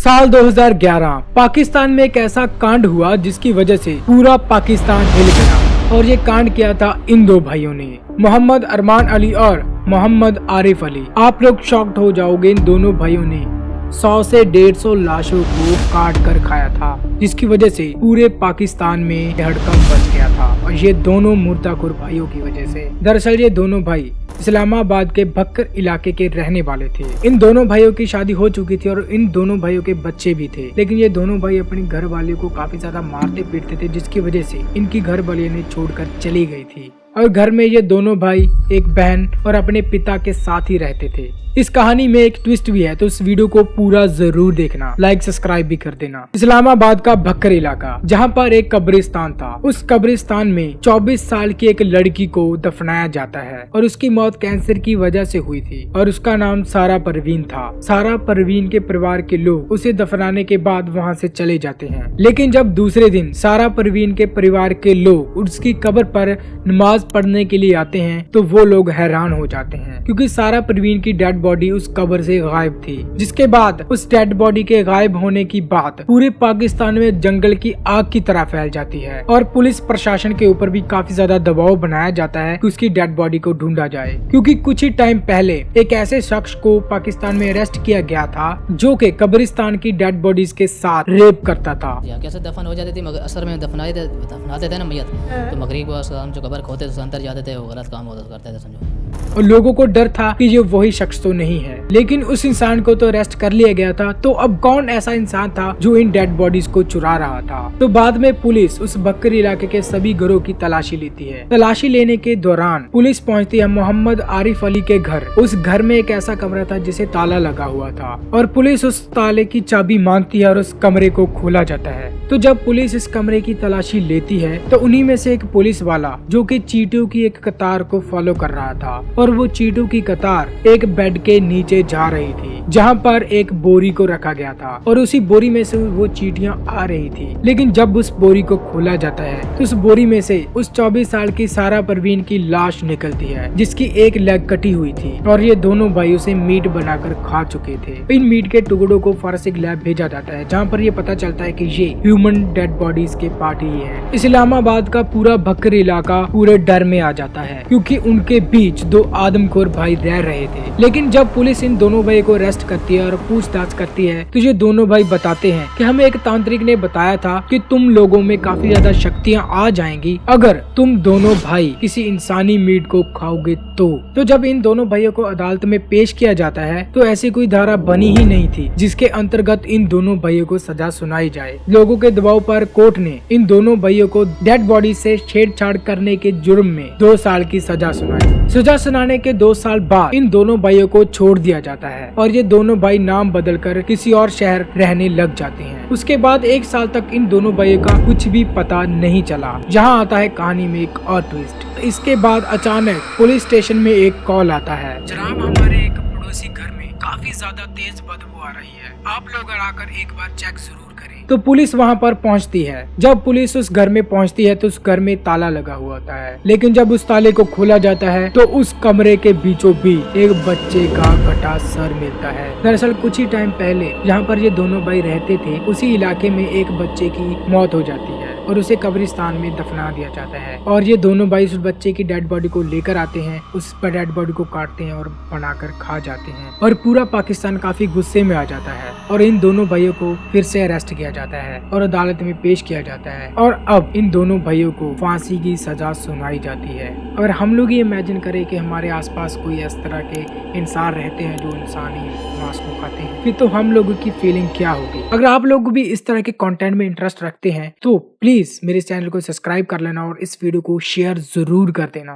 साल 2011 पाकिस्तान में एक ऐसा कांड हुआ जिसकी वजह से पूरा पाकिस्तान हिल गया। और ये कांड किया था इन दो भाइयों ने, मोहम्मद अरमान अली और मोहम्मद आरिफ अली। आप लोग शॉक्ड हो जाओगे, इन दोनों भाइयों ने 100 से 150 लाशों को काट कर खाया था, जिसकी वजह से पूरे पाकिस्तान में हड़कंप मच गया था। और ये दोनों मुर्दाखोर भाइयों की वजह से। दरअसल ये दोनों भाई इस्लामाबाद के बक्कर इलाके के रहने वाले थे। इन दोनों भाइयों की शादी हो चुकी थी और इन दोनों भाइयों के बच्चे भी थे, लेकिन ये दोनों भाई अपनी घर वाले को काफी ज्यादा मारते पीटते थे, जिसकी वजह से इनकी घर वाली ने छोड़कर चली गई थी। और घर में ये दोनों भाई, एक बहन और अपने पिता के साथ ही रहते थे। इस कहानी में एक ट्विस्ट भी है, तो इस वीडियो को पूरा जरूर देखना, लाइक सब्सक्राइब भी कर देना। इस्लामाबाद का बक्कर इलाका, जहाँ पर एक कब्रिस्तान था, उस कब्रिस्तान में 24 साल की एक लड़की को दफनाया जाता है और उसकी मौत कैंसर की वजह से हुई थी और उसका नाम सारा परवीन था। सारा परवीन के परिवार के लोग उसे दफनाने के बाद वहाँ से चले जाते हैं, लेकिन जब दूसरे दिन सारा परवीन के परिवार के लोग उसकी कब्र पर नमाज पढ़ने के लिए आते हैं तो वो लोग हैरान हो जाते हैं, क्योंकि सारा परवीन की डेड बॉडी उस कब्र से गायब थी। जिसके बाद उस डेड बॉडी के गायब होने की बात पूरे पाकिस्तान में जंगल की आग की तरह फैल जाती है और पुलिस प्रशासन के ऊपर भी काफी ज्यादा दबाव बनाया जाता है कि उसकी डेड बॉडी को ढूंढा जाए, क्योंकि कुछ ही टाइम पहले एक ऐसे शख्स को पाकिस्तान में अरेस्ट किया गया था जो कि कब्रिस्तान की डेड बॉडीज के साथ रेप करता था। कैसे दफन हो जाती थी, मगर असर में दफनाते थे ना मैयत, तो मगरिब को जो कब्र खोते थे अंदर जाते थे, वो गलत काम होता करते थे समझो। और लोगों को डर था कि ये वही शख्स तो नहीं है, लेकिन उस इंसान को तो अरेस्ट कर लिया गया था। तो अब कौन ऐसा इंसान था जो इन डेड बॉडीज को चुरा रहा था? तो बाद में पुलिस उस बक्कर इलाके के सभी घरों की तलाशी लेती है। तलाशी लेने के दौरान पुलिस पहुंचती है मोहम्मद आरिफ अली के घर। उस घर में एक ऐसा कमरा था जिसे ताला लगा हुआ था और पुलिस उस ताले की चाबी मांगती है और उस कमरे को खोला जाता है। तो जब पुलिस इस कमरे की तलाशी लेती है तो उन्हीं में से एक पुलिस वाला, जो कि चींटियों की एक कतार को फॉलो कर रहा था, और वो चींटियों की कतार एक बेड के नीचे जा रही थी जहाँ पर एक बोरी को रखा गया था और उसी बोरी में से वो चींटियां आ रही थी। लेकिन जब उस बोरी को खोला जाता है तो उस बोरी में से उस 24 साल की सारा परवीन की लाश निकलती है, जिसकी एक लेग कटी हुई थी और ये दोनों भाई उसे मीट बनाकर खा चुके थे। इन मीट के टुकड़ों को फॉरेंसिक लैब भेजा जाता है, जहाँ पर ये पता चलता है कि ये ह्यूमन डेड बॉडीज के पार्ट ही है। इस्लामाबाद का पूरा बक्कर इलाका पूरे डर में आ जाता है, क्योंकि उनके बीच दो आदमखोर भाई रह रहे थे। लेकिन जब पुलिस इन दोनों भाई को अरेस्ट करती है और पूछताछ करती है तो ये दोनों भाई बताते हैं कि हमें एक तांत्रिक ने बताया था कि तुम लोगों में काफी ज्यादा शक्तियाँ आ जाएंगी अगर तुम दोनों भाई किसी इंसानी मीट को खाओगे। तो जब इन दोनों भाइयों को अदालत में पेश किया जाता है तो ऐसी कोई धारा बनी ही नहीं थी जिसके अंतर्गत इन दोनों भाइयों को सजा सुनाई जाए। लोगों के दबाव पर कोर्ट ने इन दोनों भाइयों को डेड बॉडी से छेड़छाड़ करने के जुर्म में 2 साल की सजा सुनाई। सजा सुनाने के 2 साल बाद इन दोनों भाइयों को छोड़ दिया जाता है और ये दोनों भाई नाम बदलकर किसी और शहर रहने लग जाते हैं। उसके बाद 1 साल तक इन दोनों भाइयों का कुछ भी पता नहीं चला। यहाँ आता है कहानी में एक और ट्विस्ट। इसके बाद अचानक पुलिस स्टेशन में एक कॉल आता है, जनाब हमारे एक पड़ोसी घर में काफी ज्यादा तेज बदबू आ रही है, आप लोग आकर एक बार चेक जरूर करें। तो पुलिस वहाँ पर पहुँचती है। जब पुलिस उस घर में पहुँचती है तो उस घर में ताला लगा हुआ होता है, लेकिन जब उस ताले को खोला जाता है तो उस कमरे के बीचों बीच एक बच्चे का कटा सर मिलता है। दरअसल कुछ ही टाइम पहले जहाँ पर ये दोनों भाई रहते थे उसी इलाके में एक बच्चे की मौत हो जाती है और उसे कब्रिस्तान में दफना दिया जाता है और ये दोनों भाई उस बच्चे की डेड बॉडी को लेकर आते हैं, उस पर डेड बॉडी को काटते हैं और बनाकर खा जाते हैं और पूरा पाकिस्तान काफी गुस्से में आ जाता है और इन दोनों भाइयों को फिर से अरेस्ट किया जाता है और अदालत में पेश किया जाता है और अब इन दोनों भाइयों को फांसी की सजा सुनाई जाती है। अगर हम लोग ये इमेजिन करें कि हमारे आसपास कोई इस तरह के इंसान रहते हैं जो इंसानी मांस को खाते हैं, फिर तो हम लोगों की फीलिंग क्या होगी। अगर आप लोग भी इस तरह के कंटेंट में इंटरेस्ट रखते हैं तो प्लीज मेरे चैनल को सब्सक्राइब कर लेना और इस वीडियो को शेयर जरूर कर देना।